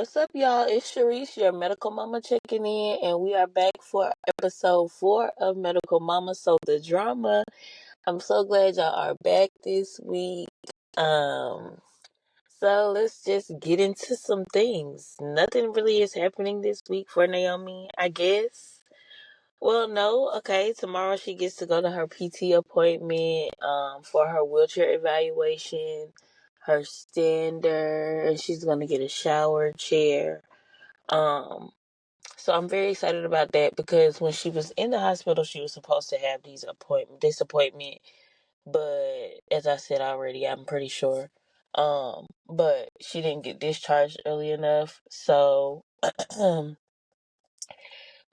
What's up, y'all? It's Charisse, your medical mama, checking in, and we are back for episode 4 of Medical Mama. So the drama. I'm so glad y'all are back this week. Um, so let's just get into some things. Nothing really is happening this week for Naomi, I guess. Well, no. Okay, tomorrow she gets to go to her PT appointment for her wheelchair evaluation, her stander, and she's gonna get a shower chair. Um, so I'm very excited about that because when she was in the hospital, she was supposed to have this appointment, but as I said already, I'm pretty sure. But she didn't get discharged early enough, so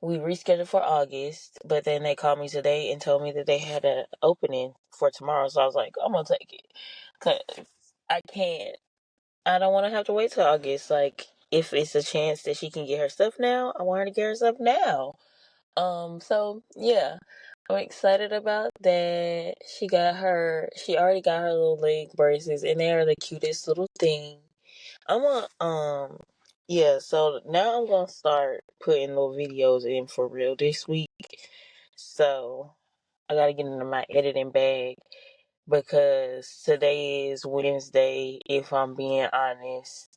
we rescheduled for August. But then they called me today and told me that they had an opening for tomorrow. So I was like, I'm gonna take it, cause I can't. I don't want to have to wait till August. Like, if it's a chance that she can get her stuff now, I want her to get her stuff now. So yeah, I'm excited about that. She already got her little leg braces, and they are the cutest little thing. I'm gonna, yeah, so now I'm gonna start putting little videos in for real this week. So I gotta get into my editing bag because today is Wednesday, if I'm being honest.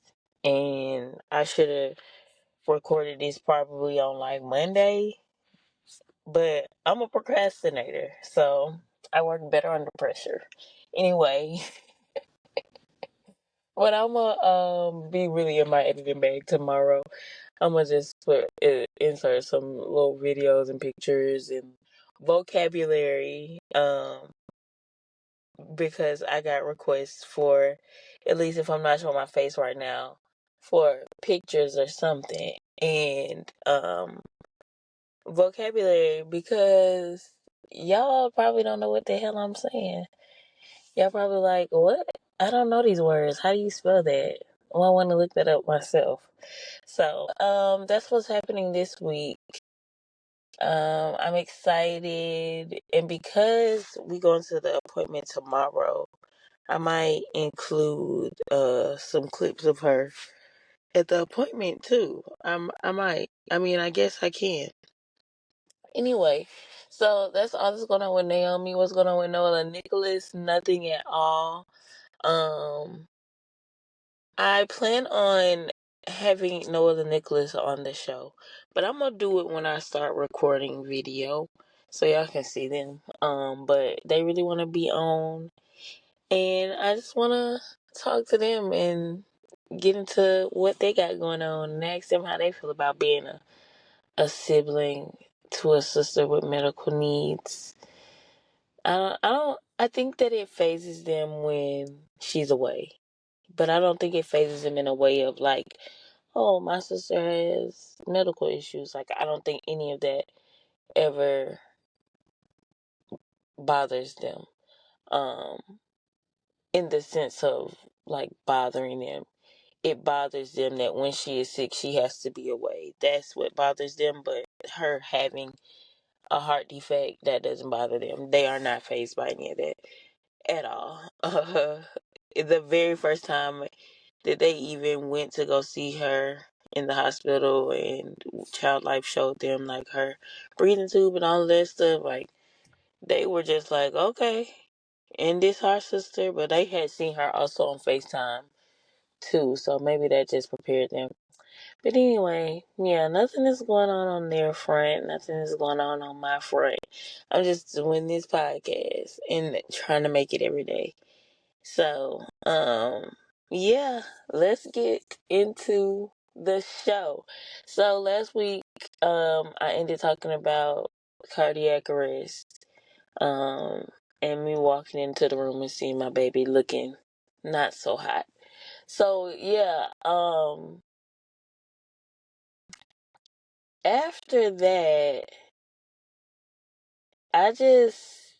And I should have recorded this probably on like Monday, but I'm a procrastinator, so I work better under pressure. Anyway, but I'm gonna be really in my editing bag tomorrow. I'm gonna just insert some little videos and pictures and vocabulary. Because I got requests for, at least if I'm not showing my face right now, for pictures or something, and vocabulary, because y'all probably don't know what the hell I'm saying. Y'all probably like, what? I don't know these words. How do you spell that? Well, I want to look that up myself. So, that's what's happening this week. I'm excited, and because we go into the appointment tomorrow, I might include some clips of her at the appointment too. I might. I mean, I guess I can. Anyway, so that's all that's going on with Naomi. What's going on with Noah and Nicholas? Nothing at all. Um, I plan on having Noah and Nicholas on the show, but I'm gonna do it when I start recording video, so y'all can see them. But they really want to be on, and I just want to talk to them and get into what they got going on and ask them how they feel about being a sibling to a sister with medical needs. I think that it phases them when she's away, but I don't think it phases them in a way of like, oh, my sister has medical issues. Like, I don't think any of that ever bothers them. Um, in the sense of like bothering them. It bothers them that when she is sick, she has to be away. That's what bothers them. But her having a heart defect, that doesn't bother them. They are not fazed by any of that at all. The very first time that they even went to go see her in the hospital, and Child Life showed them like her breathing tube and all of that stuff, like they were just like, okay. And this her sister, but they had seen her also on FaceTime too, so maybe that just prepared them. But anyway, yeah, nothing is going on their front. Nothing is going on my front. I'm just doing this podcast and trying to make it every day. So, yeah, let's get into the show. So last week, I ended talking about cardiac arrest, um, and me walking into the room and seeing my baby looking not so hot. So yeah, after that, I just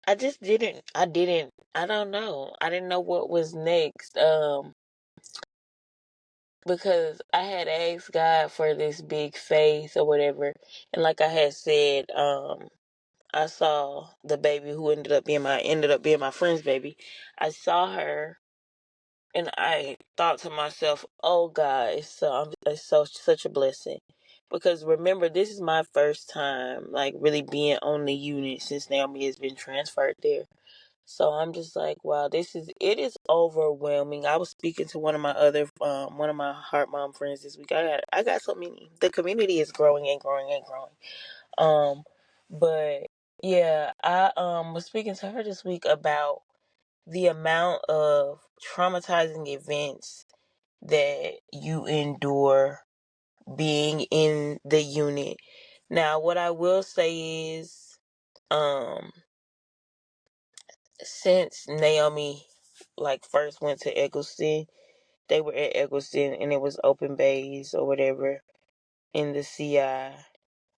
I don't know. I didn't know what was next. Because I had asked God for this big faith or whatever. And like I had said, I saw the baby who ended up being my friend's baby. I saw her And I thought to myself, "Oh God, it's so such a blessing." Because remember, this is my first time like really being on the unit since Naomi has been transferred there. So I'm just like, wow, it is overwhelming. I was speaking to one of my heart mom friends this week. I got so many. The community is growing and growing and growing. But yeah, I was speaking to her this week about the amount of traumatizing events that you endure being in the unit. Now, what I will say is, um, since Naomi like first went to Eggleston, they were at Eggleston and it was open bays or whatever in the CI.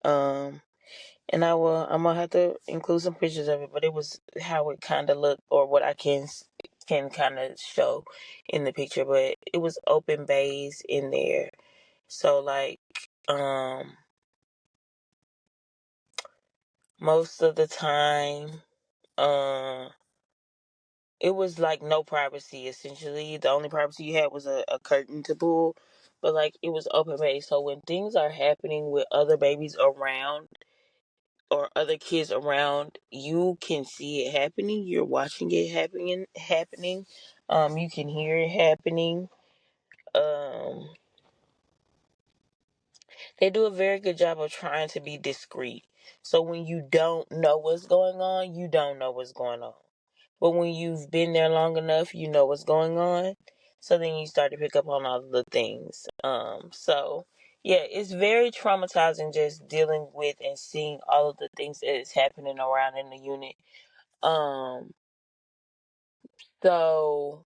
Um, and I'm gonna have to include some pictures of it, but it was how it kind of looked, or what I can kind of show in the picture. But it was open bays in there, so like um most of the time, uh, it was like no privacy. Essentially, the only privacy you had was a curtain to pull, but like it was open bay. So when things are happening with other babies around or other kids around, you can see it happening. You're watching it happening. You can hear it happening. Um, they do a very good job of trying to be discreet. So when you don't know what's going on, you don't know what's going on. But when you've been there long enough, you know what's going on. So then you start to pick up on all the things. So yeah, it's very traumatizing just dealing with and seeing all of the things that is happening around in the unit. Um, so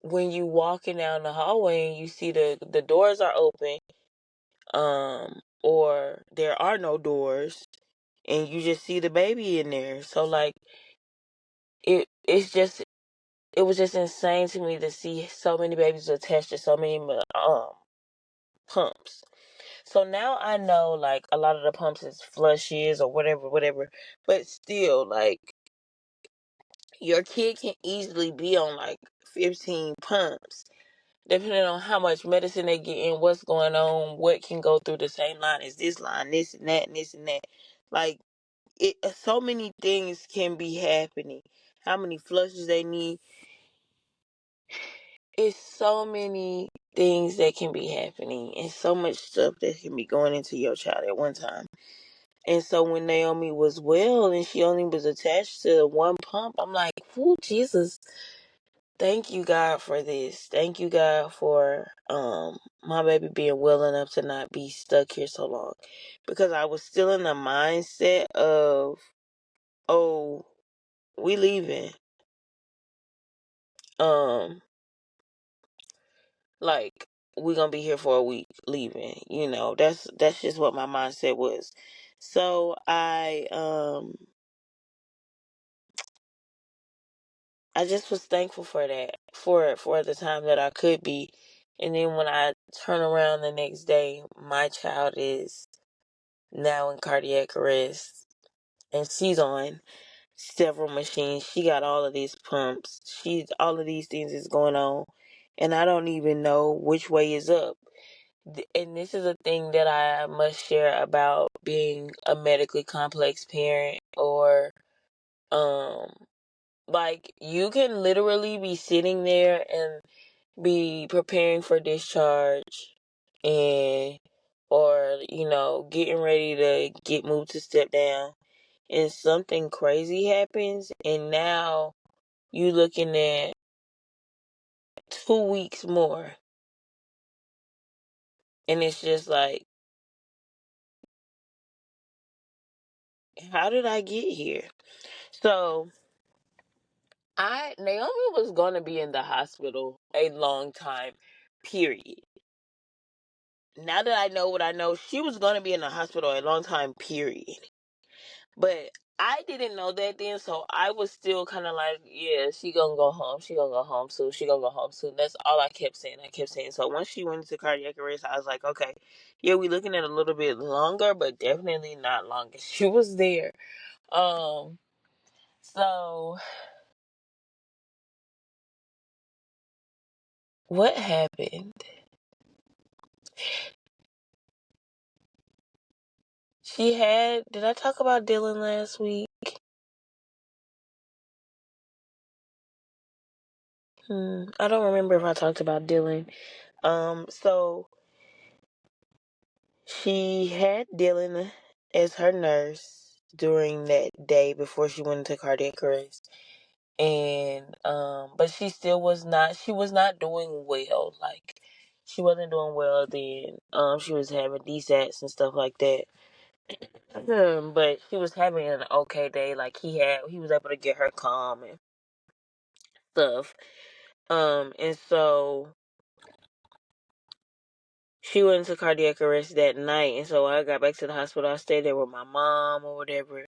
when you walking down the hallway and you see the doors are open, or there are no doors, and you just see the baby in there. So like it was just insane to me to see so many babies attached to so many pumps. So now I know like a lot of the pumps is flushes or whatever, but still like your kid can easily be on like 15 pumps depending on how much medicine they get in, what's going on, what can go through the same line as this line, this and that, and this and that. Like so many things can be happening. How many flushes they need. It's so many things that can be happening and so much stuff that can be going into your child at one time. And so when Naomi was well and she only was attached to one pump, I'm like, "Whoo, Jesus, thank you God for this. Thank you God for my baby being well enough to not be stuck here so long." Because I was still in the mindset of, "Oh, we leaving." Um like we're gonna be here for a week leaving, that's just what my mindset was. So I just was thankful for that, for the time that I could be. And then when I turn around the next day, my child is now in cardiac arrest, and she's on several machines. She got all of these pumps, she's all of these things is going on, and I don't even know which way is up. And this is a thing that I must share about being a medically complex parent, or um like you can literally be sitting there and be preparing for discharge, and or getting ready to get moved to step down, and something crazy happens, and now you looking at 2 weeks more, and it's just like, how did I get here? So Naomi was gonna be in the hospital a long time, period. Now that I know what I know, she was gonna be in the hospital a long time, period. But I didn't know that then, so I was still kind of like, yeah, she gonna go home. She gonna go home soon. She gonna go home soon. That's all I kept saying. So once she went into cardiac arrest, I was like, okay, yeah, we looking at a little bit longer, but definitely not long as she was there. Um, so what happened? Did I talk about Dylan last week? I don't remember if I talked about Dylan. So she had Dylan as her nurse during that day before she went into cardiac arrest. And but she was not doing well. Like, she wasn't doing well then. She was having DSATs and stuff like that. But she was having an okay day. Like, he was able to get her calm and stuff. And so she went into cardiac arrest that night, and so I got back to the hospital. I stayed there with my mom or whatever.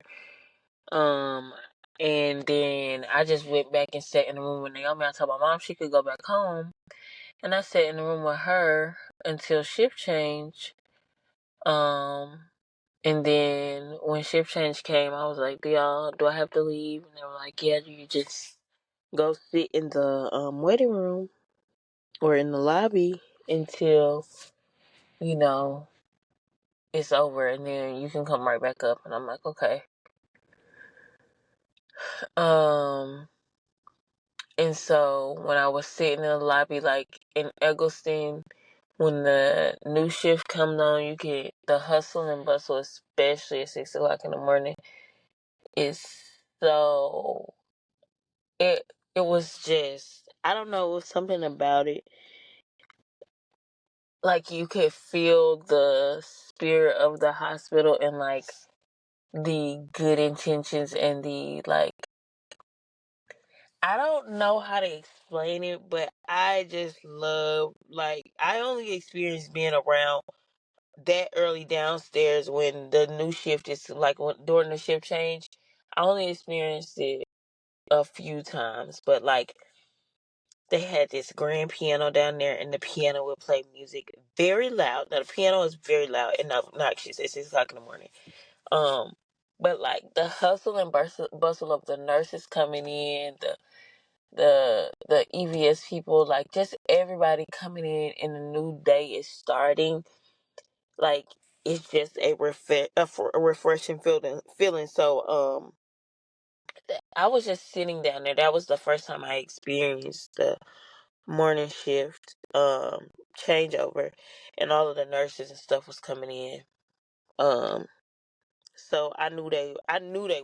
Um, and then I just went back and sat in the room with Naomi. I told my mom she could go back home, and I sat in the room with her until shift change. And then when shift change came, I was like, do I have to leave? And they were like, yeah, you just go sit in the waiting room or in the lobby until, you know, it's over, and then you can come right back up. And I'm like, okay. And so when I was sitting in the lobby, like in Eggleston, when the new shift comes on, the hustle and bustle, especially at 6 o'clock in the morning, is so, it, it was just, I don't know, it was something about it. Like, you could feel the spirit of the hospital and like the good intentions and the like, I don't know how to explain it, but I just love, like, I only experienced being around that early downstairs when the new shift is, like, during the shift change. I only experienced it a few times, but, like, they had this grand piano down there, and the piano would play music very loud. Now, the piano is very loud and obnoxious at 6 o'clock in the morning. But, like, the hustle and bustle of the nurses coming in, the EVS people, like, just everybody coming in and a new day is starting. Like, it's just a refreshing feeling. So I was just sitting down there. That was the first time I experienced the morning shift changeover, and all of the nurses and stuff was coming in. So I knew they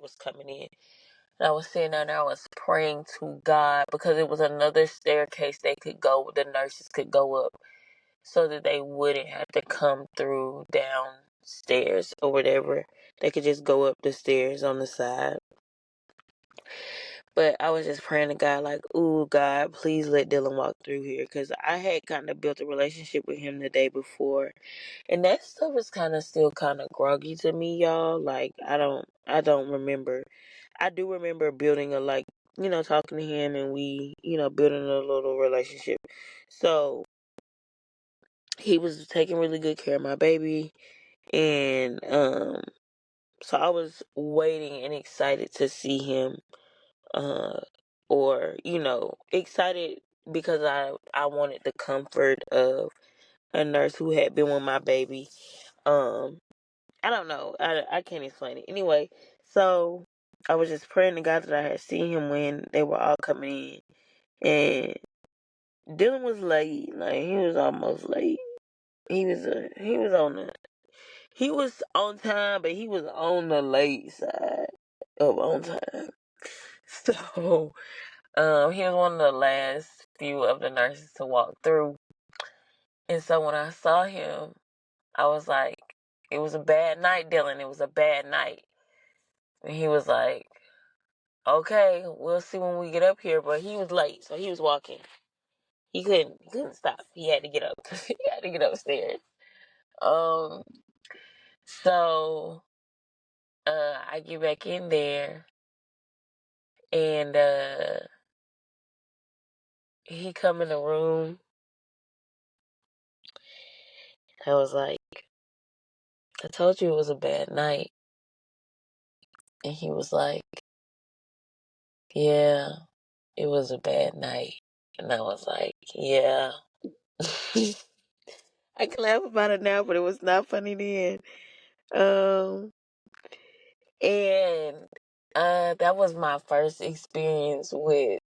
was coming in. And I was sitting down there, I was praying to God, because it was another staircase the nurses could go up, so that they wouldn't have to come through downstairs or whatever. They could just go up the stairs on the side. But I was just praying to God, like, ooh, God, please let Dylan walk through here. Because I had kind of built a relationship with him the day before. And that stuff is kind of still kind of groggy to me, y'all. Like, I don't remember. I do remember building talking to him, and we, building a little relationship. So he was taking really good care of my baby. And, so I was waiting and excited to see him, uh, or, excited because I wanted the comfort of a nurse who had been with my baby. I don't know. I can't explain it. Anyway, so I was just praying to God that I had seen him when they were all coming in. And Dylan was late. Like, he was almost late. He was on time, but he was on the late side of on time. So, he was one of the last few of the nurses to walk through. And so when I saw him, I was like, it was a bad night, Dylan. It was a bad night. And he was like, okay, we'll see when we get up here. But he was late, so he was walking. He couldn't stop. He had to get up. He had to get upstairs. Um, so I get back in there, and he come in the room. I was like, I told you it was a bad night. And he was like, yeah, it was a bad night. And I was like, yeah. I can laugh about it now, but it was not funny then. Um, and that was my first experience with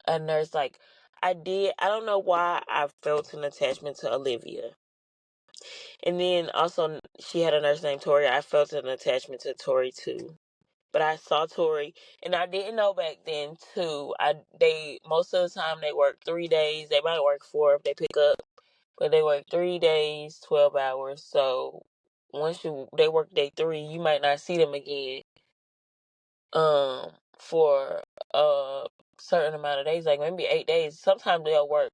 a nurse. Like, I don't know why I felt an attachment to Olivia. And then also, she had a nurse named Tori. I felt an attachment to Tori too. But I saw Tori, and I didn't know back then too. They most of the time they work 3 days. They might work four if they pick up, but they work 3 days, 12 hours. So once they work day three, you might not see them again. For a certain amount of days, like maybe 8 days. Sometimes they'll work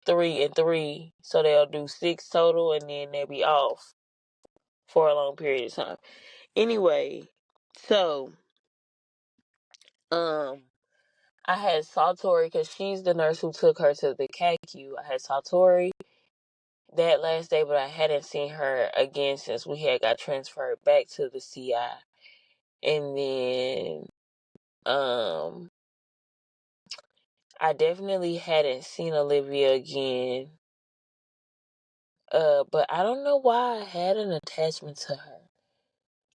3 and 3, so they'll do 6 total, and then they'll be off for a long period of time. Anyway, so um I had saw Tori because she's the nurse who took her to the CACU. I had saw Tori that last day, but I hadn't seen her again since we had got transferred back to the CI. And then I definitely hadn't seen Olivia again. But I don't know why I had an attachment to her.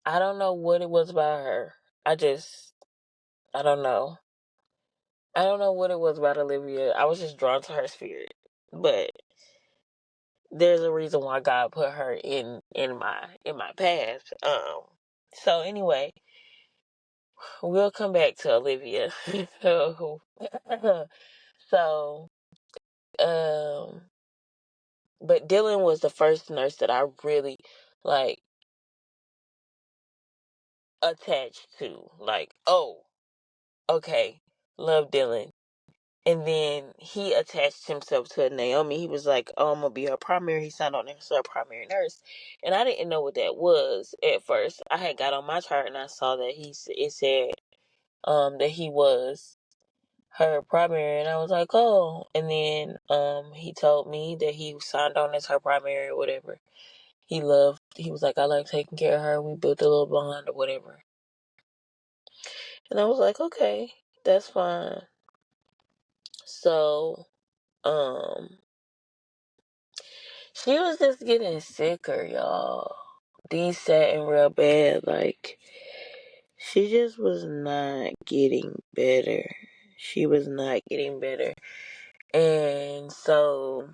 I don't know what it was about her. I don't know. I don't know what it was about Olivia. I was just drawn to her spirit. But there's a reason why God put her in my path. So anyway, we'll come back to Olivia. so so um but Dylan was the first nurse that I really like attached to. Like, oh, okay, love Dylan. And then he attached himself to Naomi. He was like, "Oh, I'm gonna be her primary." He signed on as her primary nurse, and I didn't know what that was at first. I had got on my chart and I saw that it said that he was her primary, and I was like, "Oh." And then he told me that he signed on as her primary or whatever. He was like, "I like taking care of her. We built a little bond or whatever." And I was like, "Okay, that's fine." So um she was just getting sicker, y'all. Desatting real bad. Like, she just was not getting better. She was not getting better. And so,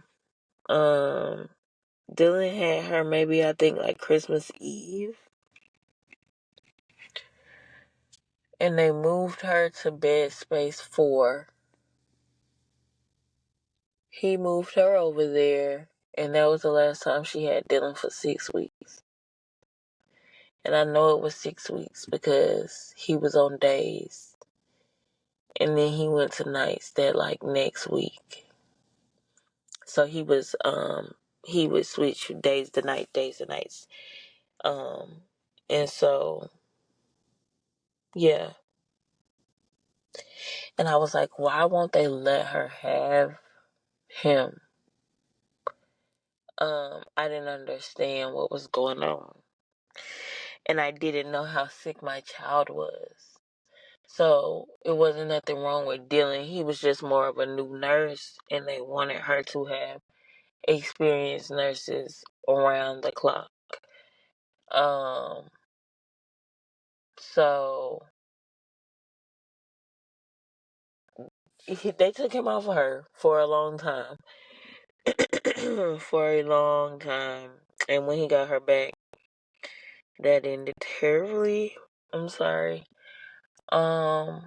Dylan had her maybe, I think, like Christmas Eve. And they moved her to bed space 4. He moved her over there. And that was the last time she had Dylan for 6 weeks. And I know it was 6 weeks because he was on days. And then he went to nights that like next week. So he would switch days to night, days to nights. And so yeah. And I was like, why won't they let her have him? I didn't understand what was going on. And I didn't know how sick my child was. So it wasn't nothing wrong with Dylan. He was just more of a new nurse, and they wanted her to have experienced nurses around the clock. So they took him off of her for a long time. For a long time. And when he got her back, that ended terribly. I'm sorry. That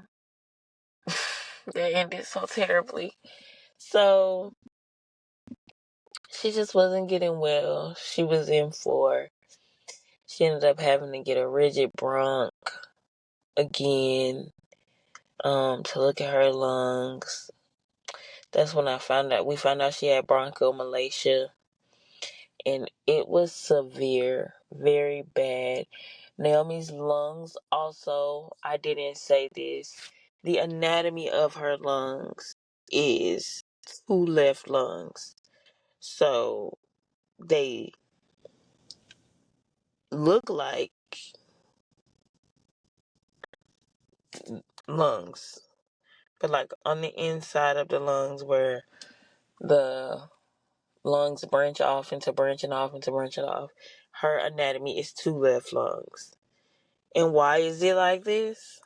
ended so terribly. So she just wasn't getting well. She was in for. She ended up having to get a rigid bronch again. To look at her lungs. That's when we found out she had bronchomalacia. And it was severe, very bad. Naomi's lungs also, I didn't say this, the anatomy of her lungs is 2 left lungs. So they look like lungs, but like on the inside of the lungs where the lungs branch off into branching off into branching off. Her anatomy is 2 left lungs. And why is it like this?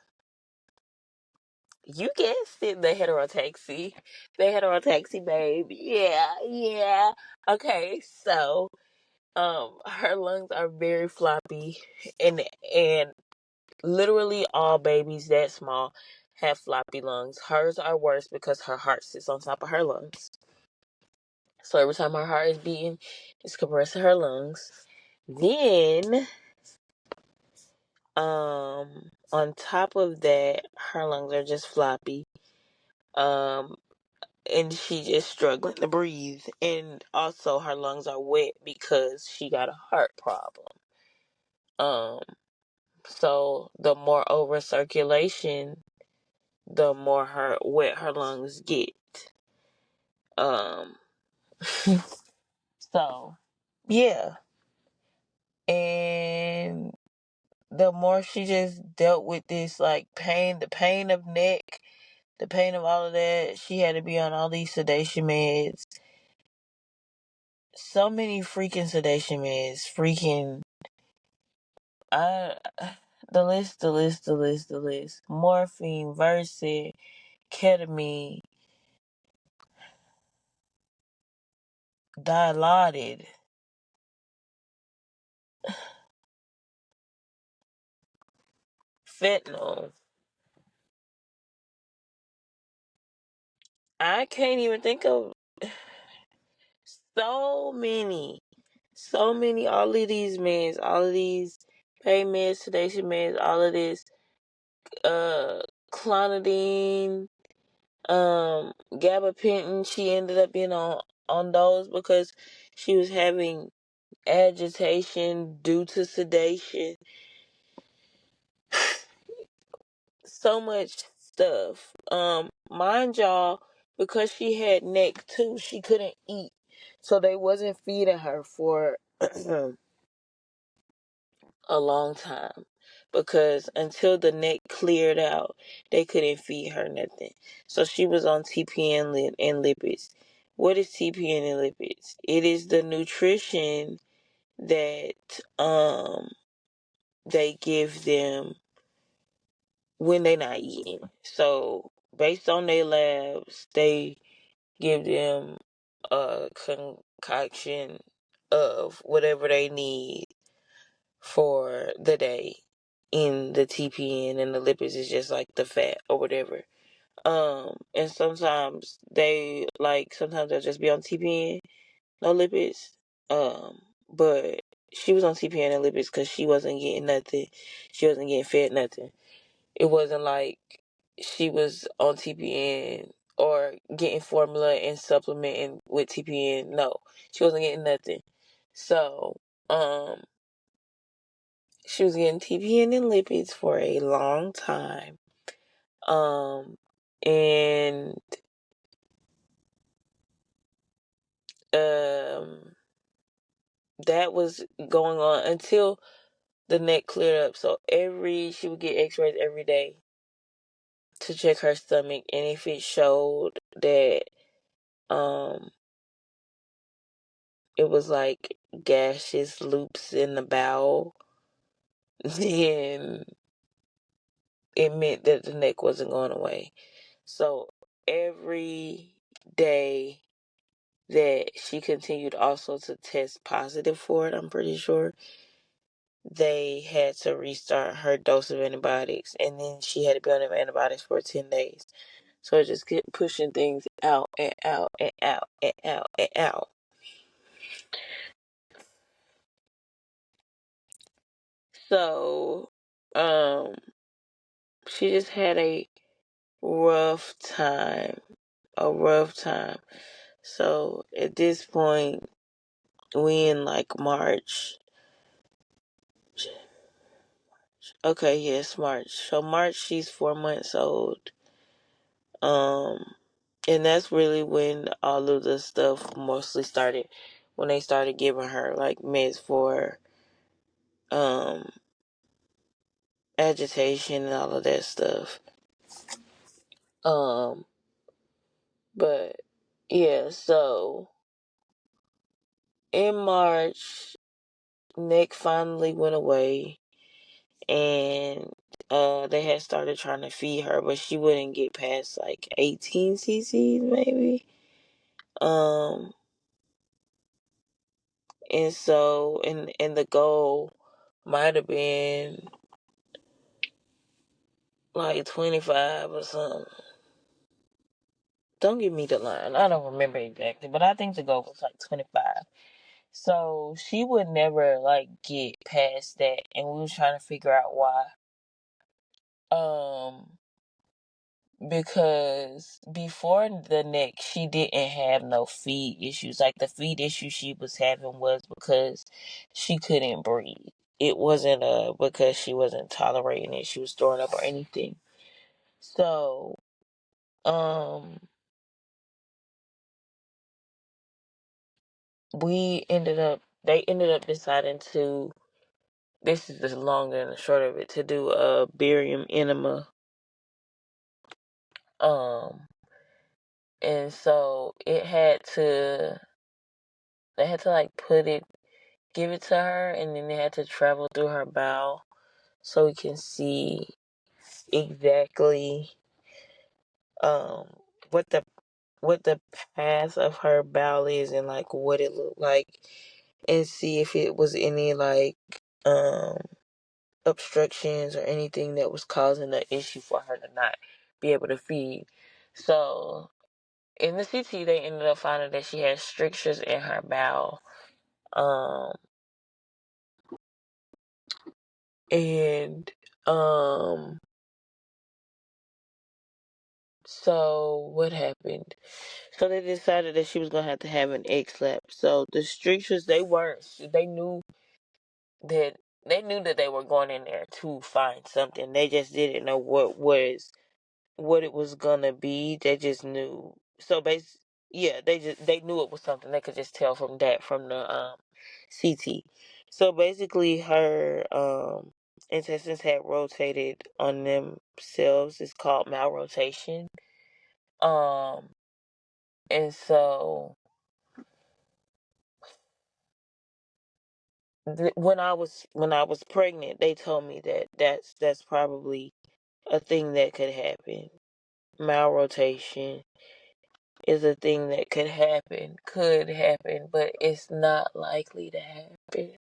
You guessed it, the heterotaxy. The heterotaxy, babe. Yeah. Okay, so her lungs are very floppy, and literally all babies that small have floppy lungs. Hers are worse because her heart sits on top of her lungs. So every time her heart is beating, it's compressing her lungs. Then, on top of that, her lungs are just floppy. And she just struggling to breathe. And also her lungs are wet because she got a heart problem. Um, so the more over circulation, the more wet her lungs get. Um, so yeah. And the more she just dealt with this like pain, the pain of neck, the pain of all of that, she had to be on all these sedation meds. So many freaking sedation meds, freaking I the list. Morphine, Versed, ketamine, Dilaudid. Fentanyl. I can't even think of so many. So many, all of these meds, all of these pain meds, sedation meds, all of this, clonidine, gabapentin. She ended up being on those because she was having agitation due to sedation. So much stuff. Mind y'all, because she had neck too, she couldn't eat, so they wasn't feeding her for a long time, because until the neck cleared out, they couldn't feed her nothing. So she was on TPN and lipids. What is TPN and lipids? It is the nutrition that they give them when they not eating. So based on their labs, they give them a concoction of whatever they need for the day. In the TPN and the lipids is just like the fat or whatever. And sometimes sometimes they'll just be on TPN, no lipids. But she was on TPN and lipids because she wasn't getting nothing. She wasn't getting fed nothing. It wasn't like she was on TPN or getting formula and supplementing with TPN. No, she wasn't getting nothing. So, she was getting TPN and lipids for a long time. And that was going on until the neck cleared up. So she would get x-rays every day to check her stomach, and if it showed that it was like gaseous loops in the bowel, then it meant that the neck wasn't going away. So every day that she continued also to test positive for it, I'm pretty sure, they had to restart her dose of antibiotics, and then she had to be on them antibiotics for 10 days. So it just kept pushing things out and out and out and out and out. So, she just had a rough time. A rough time. So at this point, we in like March. Okay, yes, March. So March, she's 4 months old. And that's really when all of the stuff mostly started. When they started giving her like meds for um agitation and all of that stuff. Um, but yeah, so in March, neck finally went away, and they had started trying to feed her, but she wouldn't get past like 18 cc's maybe. Um, and so, and the goal might have been like 25 or something. Don't give me the line. I don't remember exactly, but I think the goal was like 25. So she would never like get past that, and we was trying to figure out why. Because before the neck, she didn't have no feed issues. Like the feed issue she was having was because she couldn't breathe. It wasn't because she wasn't tolerating it. She was throwing up or anything. So, um, they ended up deciding to, this is the long and the short of it, to do a barium enema. Um, and so they had to like give it to her, and then they had to travel through her bowel so we can see exactly um what the what the path of her bowel is and like what it looked like, and see if it was any like um obstructions or anything that was causing the issue for her to not be able to feed. So in the CT, they ended up finding that she had strictures in her bowel. Um, and so what happened? So they decided that she was gonna have to have an egg slap. So the strictures, they weren't. That they knew that they were going in there to find something. They just didn't know what it was gonna be. They just knew. So yeah, they knew it was something. They could just tell from the CT. So basically, her intestines had rotated on themselves. It's called malrotation. Um, and so when I was pregnant, they told me that that's probably a thing that could happen. Malrotation is a thing that could happen, but it's not likely to happen.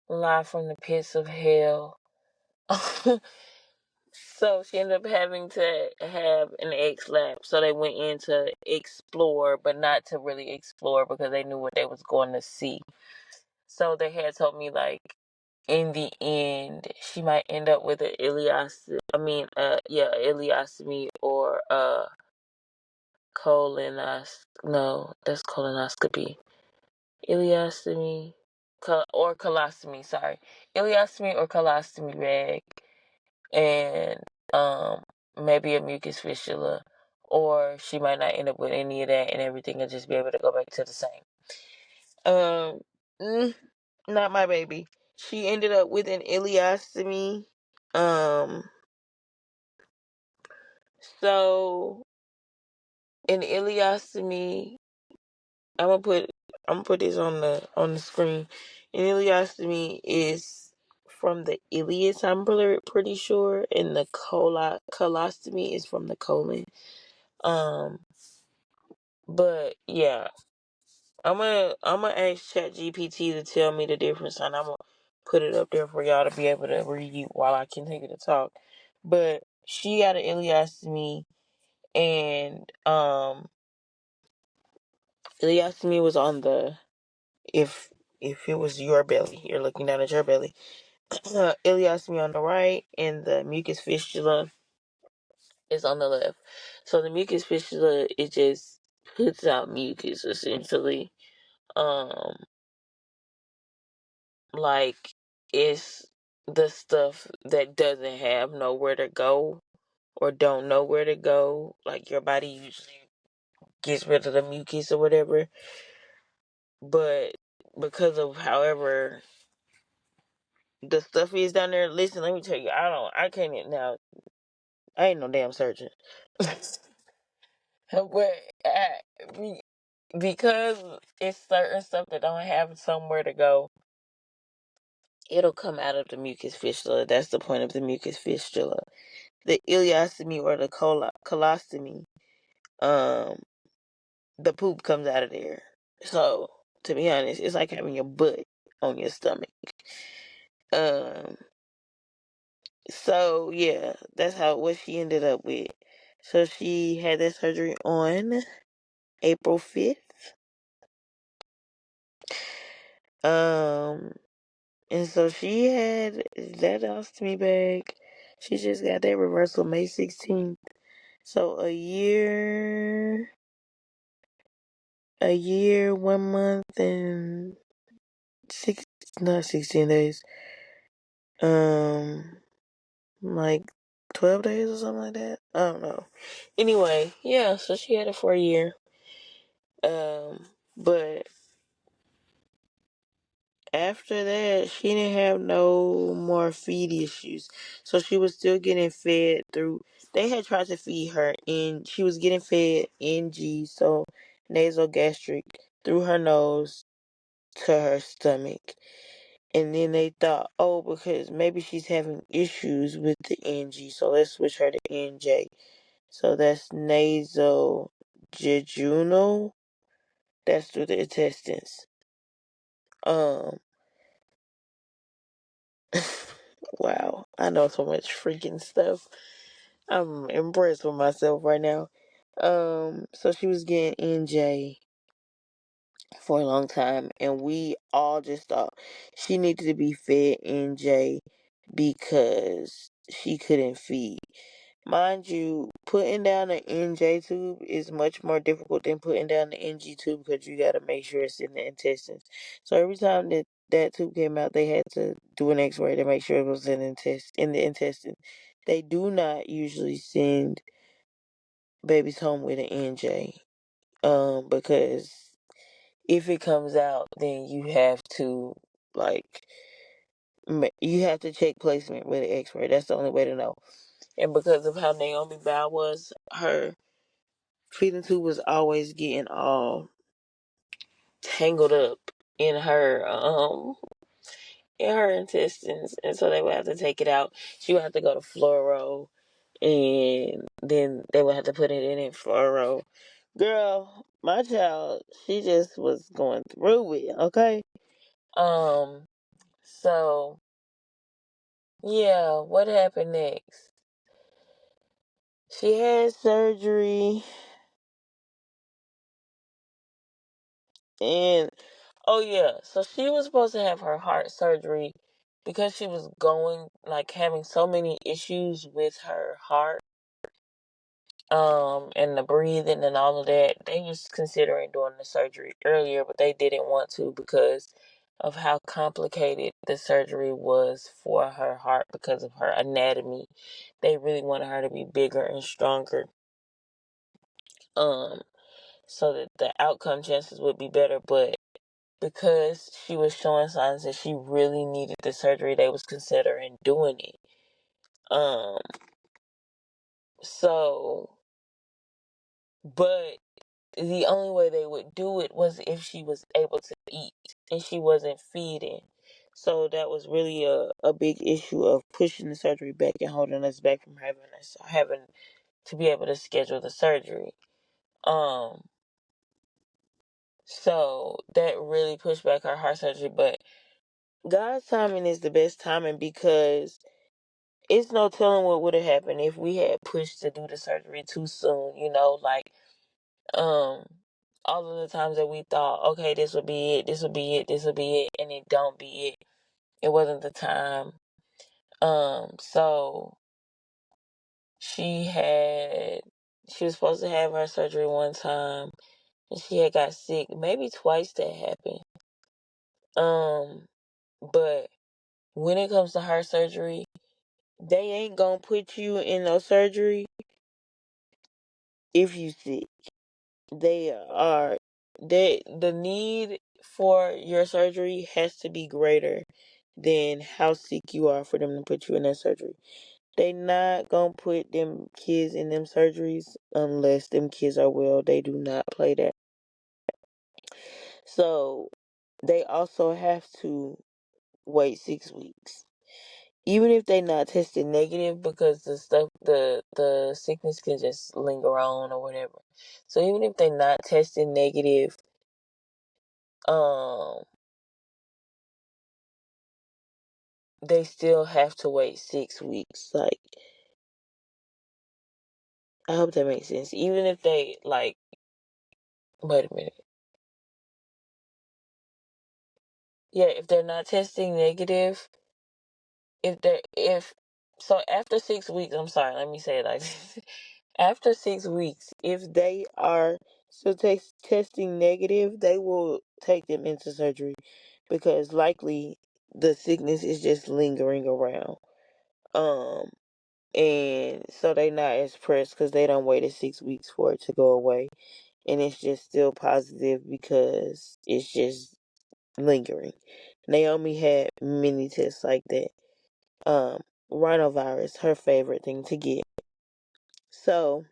Live from the pits of hell. So she ended up having to have an egg slap. So they went in to explore, but not to really explore because they knew what they was going to see. So they had told me like in the end she might end up with an ileostomy or no, that's colonoscopy. Ileostomy or colostomy, sorry. Ileostomy or colostomy bag, and maybe a mucus fistula, or she might not end up with any of that and everything will just be able to go back to the same. Um Not my baby. She ended up with an ileostomy. Um so an ileostomy, I'm gonna put this on the screen. An ileostomy is from the ileus, I'm pretty sure, and the colostomy is from the colon. Um, but yeah, I'm gonna ask ChatGPT to tell me the difference, and I'm gonna put it up there for y'all to be able to read while I continue to talk. But she got an ileostomy, and ileostomy was on the if it was your belly, you're looking down at your belly. Ileostomy on the right, and the mucus fistula is on the left. So the mucus fistula, it just puts out mucus essentially. Um, like it's the stuff that doesn't have nowhere to go or don't know where to go. Like your body usually gets rid of the mucus or whatever, but because of however the stuff is down there. Listen, let me tell you, I can't now. I ain't no damn surgeon, but because it's certain stuff that don't have somewhere to go, it'll come out of the mucus fistula. That's the point of the mucus fistula. The ileostomy or the colostomy, um, the poop comes out of there. So, to be honest, it's like having your butt on your stomach. Um, so yeah, that's what she ended up with. So she had that surgery on April 5th. Um, and so she had that ostomy bag. She just got that reversal May 16th. So a year, 1 month, and not 16 days. Um, like 12 days or something like that. I don't know. Anyway, yeah, so she had it for a year. But after that, she didn't have no more feed issues. So she was still getting fed through. They had tried to feed her, and she was getting fed NG, so nasogastric, through her nose to her stomach. And then they thought, oh, because maybe she's having issues with the NG, so let's switch her to NJ. So that's nasojejunal. That's through the intestines. Um, wow, I know so much freaking stuff. I'm impressed with myself right now. So she was getting NJ for a long time, and we all just thought she needed to be fed NJ because she couldn't feed. Mind you, putting down an NJ tube is much more difficult than putting down the NG tube because you got to make sure it's in the intestines. So every time that tube came out, they had to do an X-ray to make sure it was in the intestine. They do not usually send babies home with an NJ, because if it comes out, then you have to like you have to check placement with an X-ray. That's the only way to know. And because of how Naomi Bow was, her feeding tube was always getting all tangled up in her intestines, and so they would have to take it out. She would have to go to fluoro, and then they would have to put it in fluoro. Girl, my child, she just was going through it. Okay. Um. So yeah, what happened next? She had surgery, and oh yeah, so she was supposed to have her heart surgery because she was having so many issues with her heart, and the breathing and all of that. They was considering doing the surgery earlier, but they didn't want to because of how complicated the surgery was for her heart because of her anatomy. They really wanted her to be bigger and stronger, um, so that the outcome chances would be better, but because she was showing signs that she really needed the surgery, they was considering doing it. Um, so, but the only way they would do it was if she was able to eat, and she wasn't feeding. So that was really a big issue of pushing the surgery back and holding us back from having to be able to schedule the surgery. Um, so that really pushed back her heart surgery, but God's timing is the best timing because it's no telling what would have happened if we had pushed to do the surgery too soon, um all of the times that we thought, okay, this would be it, this would be it, this would be it, and it don't be it. It wasn't the time. So she was supposed to have her surgery one time, and she had got sick maybe twice that happened. But when it comes to her surgery, they ain't gonna put you in no surgery if you sick. The need for your surgery has to be greater than how sick you are for them to put you in that surgery. They not gonna put them kids in them surgeries unless them kids are well. They do not play that. So they also have to wait 6 weeks. Even if they not tested negative, because the sickness can just linger on or whatever. So even if they not tested negative, um they still have to wait 6 weeks. Like, I hope that makes sense. Even if they, like, wait a minute. Yeah, if they're not testing negative, if so after 6 weeks, I'm sorry, let me say it like this. After 6 weeks, if they are still testing negative, they will take them into surgery, because likely the sickness is just lingering around. Um, and so they not as pressed because they don't waited 6 weeks for it to go away, and it's just still positive because it's just lingering. Naomi had many tests like that. Um, Rhinovirus, her favorite thing to get. So,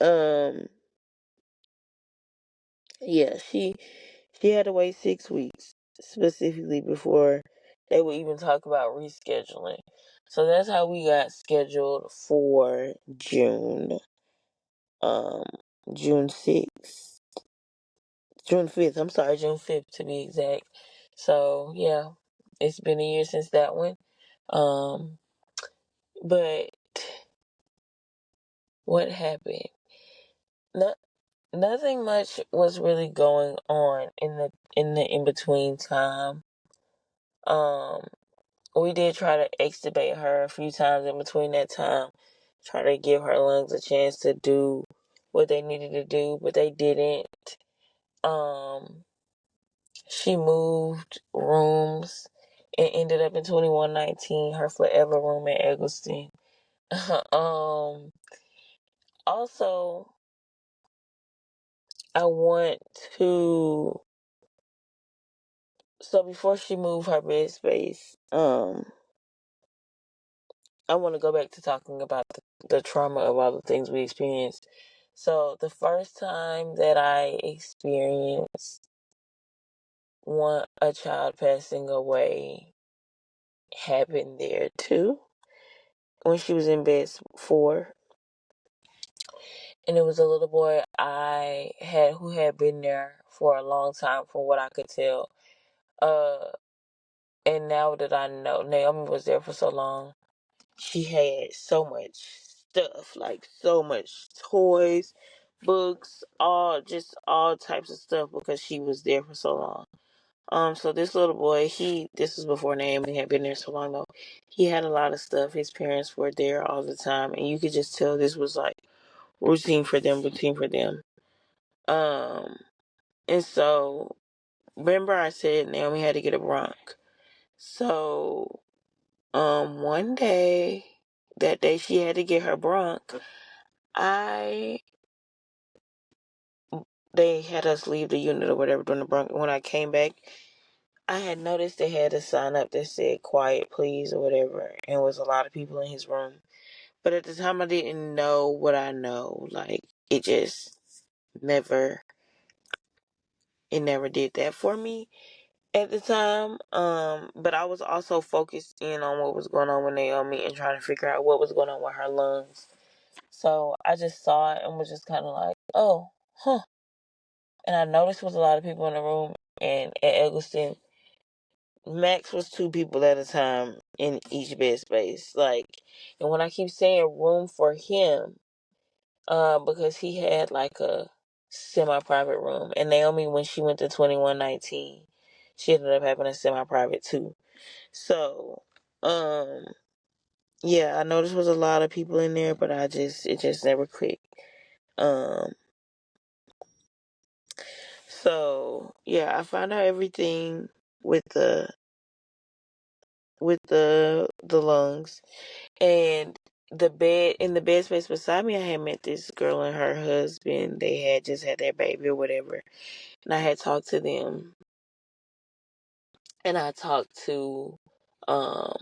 um, yeah, she had to wait 6 weeks specifically before they would even talk about rescheduling. So that's how we got scheduled for um, June 6th, June 5th. I'm sorry, June 5th to be exact. So yeah, it's been a year since that one. Um, but what happened? No, nothing much was really going on in the in between time. Um, we did try to extubate her a few times in between that time, try to give her lungs a chance to do what they needed to do, but they didn't. Um, she moved rooms and ended up in 2119, her forever room at Eggleston. um, Also, I want to. So before she moved her bed space, I want to go back to talking about the trauma of all the things we experienced. So the first time that I experienced a child passing away happened there too, when she was in bed 4, and it was a little boy I had who had been there for a long time, from what I could tell. Uh, and now that I know Naomi was there for so long, she had so much stuff, like so much toys, books, all types of stuff, because she was there for so long. So this little boy, this was before Naomi had been there so long though. He had a lot of stuff. His parents were there all the time, and you could just tell this was like routine for them, routine for them. Um, and so remember I said Naomi had to get a bronch. So, one day, that day she had to get her bronch, I, they had us leave the unit or whatever during the bronch. When I came back, I had noticed they had a sign up that said "Quiet, please" or whatever, and it was a lot of people in his room. But at the time, I didn't know what I know. Like, it just never, it never did that for me at the time. But I was also focused in on what was going on with Naomi and trying to figure out what was going on with her lungs. So I just saw it and was just kind of like, oh, huh. And I noticed there was a lot of people in the room. And at Eggleston, max was 2 people at a time in each bed space. Like, and when I keep saying room for him, because he had like a semi-private room, and Naomi, when she went to 2119, she ended up having a semi-private too. So, um, yeah, I noticed was a lot of people in there, but it just never clicked. Um, so yeah, I found out everything with the lungs. And in the bed space beside me, I had met this girl and her husband. They had just had their baby or whatever. And I had talked to them. And I talked to um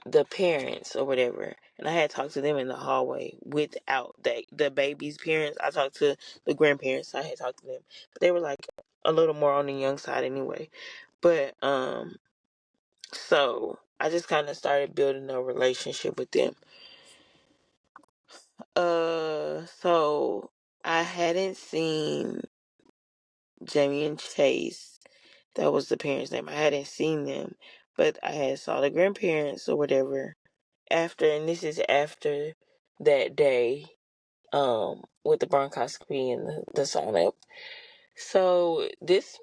the parents or whatever, and I had talked to them in the hallway without the baby's parents. I talked to the grandparents. I had talked to them, but they were like a little more on the young side anyway. But so I just kind of started building a relationship with them. So I hadn't seen Jamie and Chase. That was the parents' name. I hadn't seen them, but I had saw the grandparents or whatever after, and this is after that day, with the bronchoscopy and the sign up. So this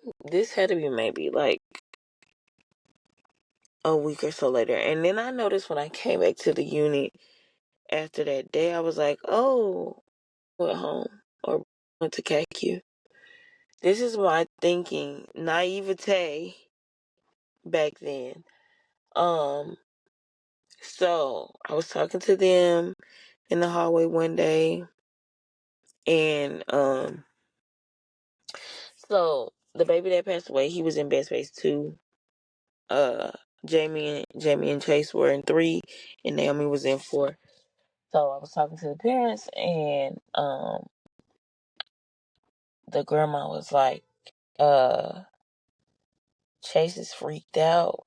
had to be maybe like a week or so later. And then I noticed when I came back to the unit after that day, I was like, oh, I went home or went to CACU. This is my thinking, naivete back then. So I was talking to them in the hallway one day, and so the baby that passed away, he was in bed space 2. Jamie and Chase were in 3, and Naomi was in 4. So I was talking to the parents, and the grandma was like, Chase is freaked out.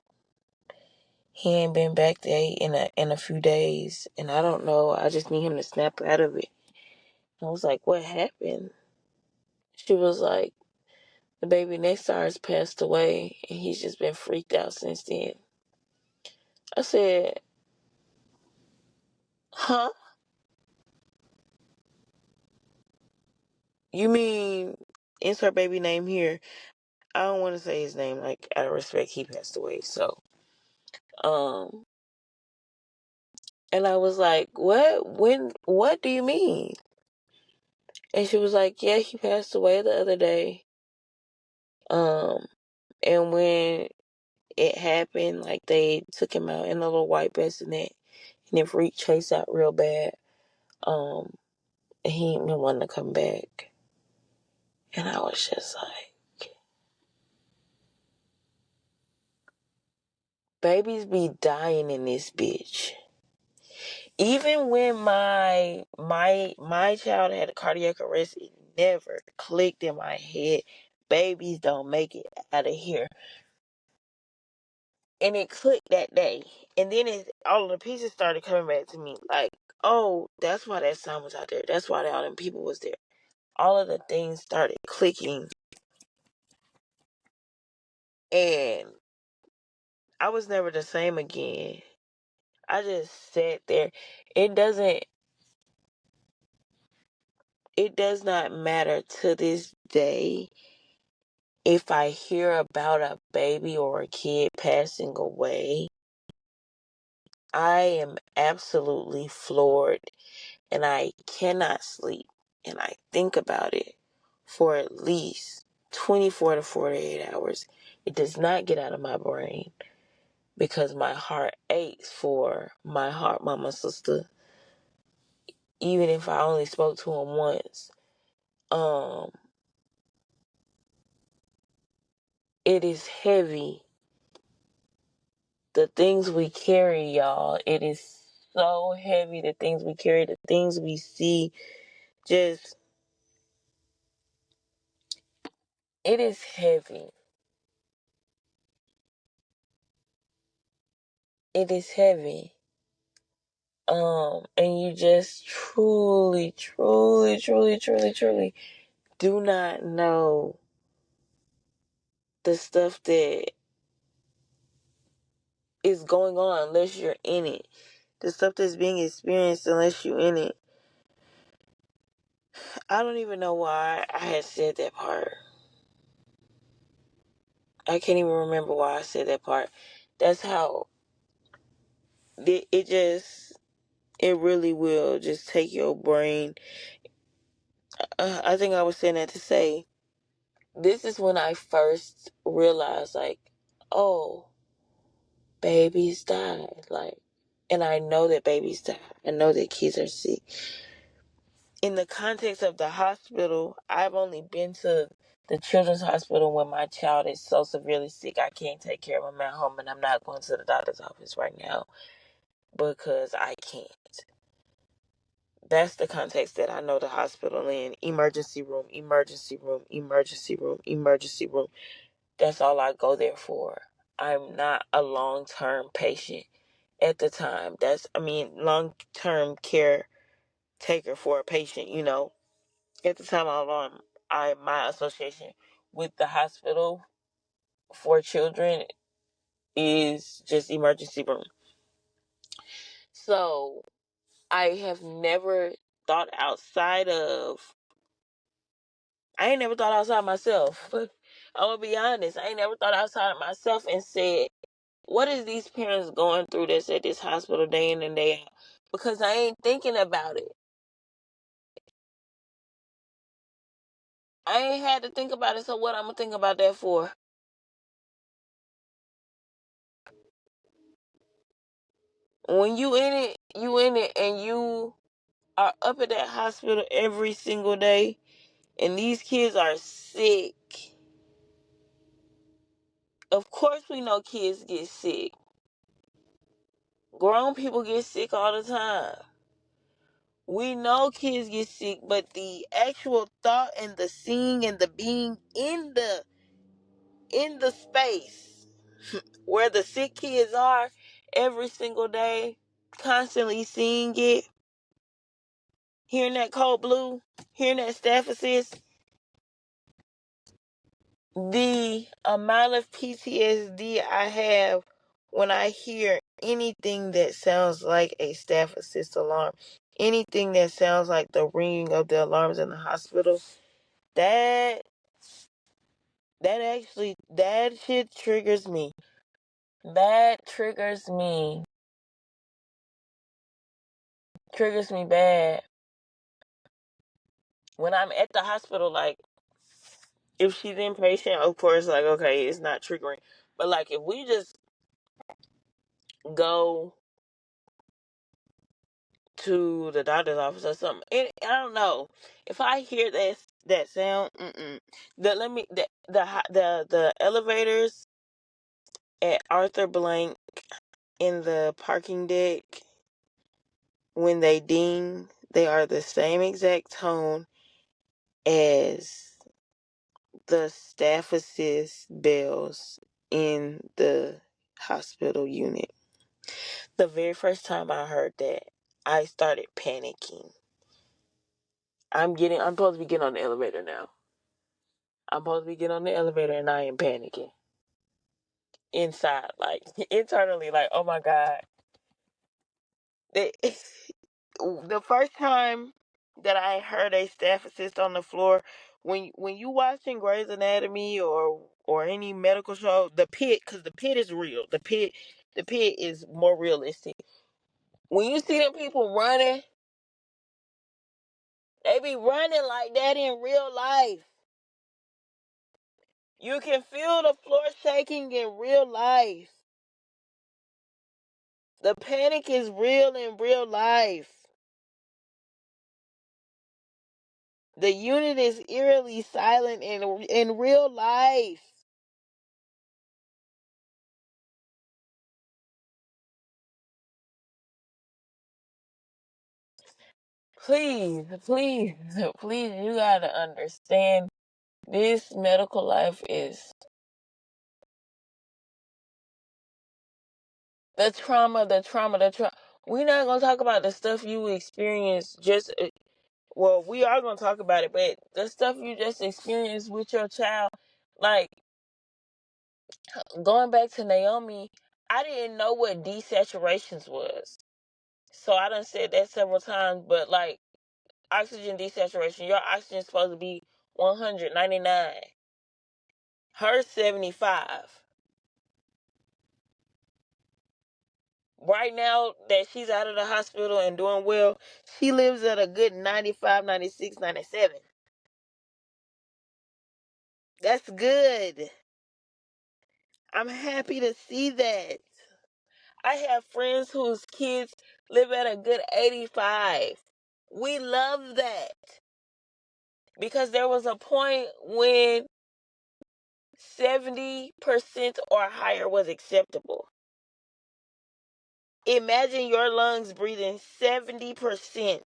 He ain't been back there in a few days, and I don't know. I just need him to snap out of it. I was like, what happened? She was like, the baby next to ours passed away, and he's just been freaked out since then. I said, huh? You mean insert baby name here? I don't want to say his name, like, out of respect, he passed away. So, um, and I was like, what do you mean? And she was like, yeah, he passed away the other day. And when it happened, like, they took him out in a little white bassinet, and it freaked Chase out real bad. And he didn't want to come back. And I was just like, babies be dying in this bitch. Even when my child had a cardiac arrest, it never clicked in my head. Babies don't make it out of here. And it clicked that day. And then all of the pieces started coming back to me. Like, oh, that's why that son was out there. That's why all them people was there. All of the things started clicking. And I was never the same again. I just sat there. It does not matter to this day if I hear about a baby or a kid passing away. I am absolutely floored, and I cannot sleep, and I think about it for at least 24 to 48 hours. It does not get out of my brain because my heart aches for my heart mama sister, even if I only spoke to him once. It is heavy. The things we carry, y'all, it is so heavy. The things we carry, the things we see, just, it is heavy. It is heavy. And you just truly, truly, truly, truly, truly do not know the stuff that is going on unless you're in it. The stuff that's being experienced unless you're in it. I don't even know why I had said that part. I can't even remember why I said that part. That's how it really will just take your brain. I think I was saying that to say, this is when I first realized, like, oh, babies die. Like, and I know that babies die. I know that kids are sick. In the context of the hospital, I've only been to the children's hospital when my child is so severely sick I can't take care of him at home, and I'm not going to the doctor's office right now. because I can't. That's the context that I know the hospital in. Emergency room, emergency room, emergency room, emergency room. That's all I go there for. I'm not a long-term patient at the time. Long-term care taker for a patient, At the time my association with the hospital for children is just emergency room. So I have never thought outside of I ain't never thought outside myself. I'm gonna be honest. I ain't never thought outside of myself and said, what is these parents going through that's at this hospital day in and day out? Because I ain't thinking about it. I ain't had to think about it, so what I'm gonna think about that for? When you in it, and you are up at that hospital every single day, and these kids are sick. Of course we know kids get sick. Grown people get sick all the time. We know kids get sick, but the actual thought and the seeing and the being in the space where the sick kids are every single day, constantly seeing it, hearing that cold blue, hearing that staff assist, the amount of PTSD I have when I hear anything that sounds like a staff assist alarm, anything that sounds like the ringing of the alarms in the hospital, that that shit triggers me. That triggers me bad. When I'm at the hospital, like, if she's inpatient, of course, like, okay, it's not triggering. But, like, if we just go to the doctor's office or something, I don't know. If I hear that sound, the elevators at Arthur Blank in the parking deck, when they ding, they are the same exact tone as the staff assist bells in the hospital unit. The very first time I heard that, I started panicking. I'm supposed to be getting on the elevator now. I'm supposed to be getting on the elevator and I am panicking. Inside, like, internally, like, oh my God. The first time that I heard a staff assist on the floor, when you watching Grey's Anatomy or any medical show, because the pit is real. The pit is more realistic. When you see them people running, they be running like that in real life. You can feel the floor shaking in real life. The panic is real in real life. The unit is eerily silent in real life. Please, please, please, you gotta understand, this medical life is the trauma. We're not gonna talk about the stuff you experience well, we are gonna talk about it, but the stuff you just experienced with your child, like, going back to Naomi, I didn't know what desaturations was. So I done said that several times, but, like, oxygen desaturation, your oxygen is supposed to be 199. Hers 75. Right now that she's out of the hospital and doing well, she lives at a good 95, 96, 97. That's good. I'm happy to see that. I have friends whose kids live at a good 85. We love that. Because there was a point when 70% or higher was acceptable. Imagine your lungs breathing 70%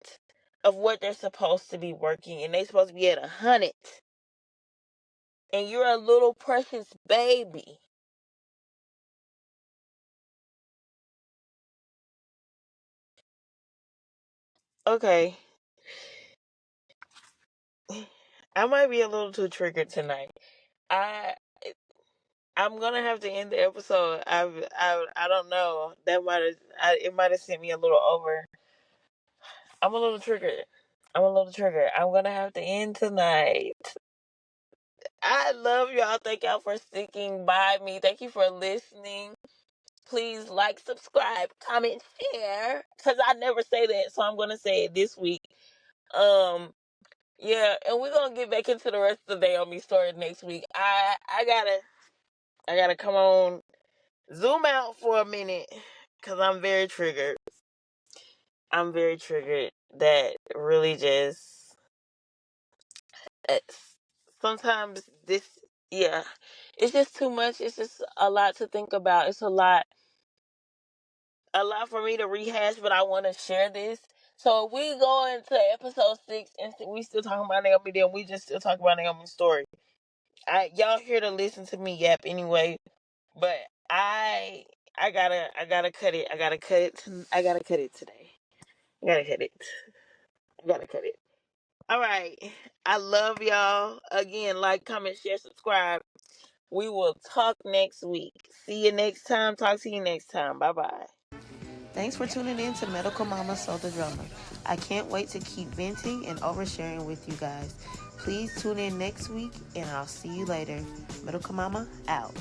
of what they're supposed to be working, and they're supposed to be at 100. And you're a little precious baby. Okay. I might be a little too triggered tonight. I I'm gonna have to end the episode. I don't know. That it might have sent me a little over. I'm a little triggered. I'm gonna have to end tonight. I love y'all. Thank y'all for sticking by me. Thank you for listening. Please like, subscribe, comment, share. Cause I never say that, so I'm gonna say it this week. Um, yeah, and we're gonna get back into the rest of the Naomi story next week. I gotta come on, zoom out for a minute, cause I'm very triggered. That really just sometimes this, yeah, it's just too much. It's just a lot to think about. It's a lot for me to rehash, but I want to share this. So if we go into episode 6 and we still talking about Naomi, then we just still talk about Naomi's story. Y'all here to listen to me yap anyway, but I gotta cut it. I gotta cut it. I gotta cut it today. I gotta cut it. I gotta cut it. All right. I love y'all. Again, like, comment, share, subscribe. We will talk next week. See you next time. Talk to you next time. Bye bye. Thanks for tuning in to Medical Mama Soul the Drama. I can't wait to keep venting and oversharing with you guys. Please tune in next week, and I'll see you later. Medical Mama out.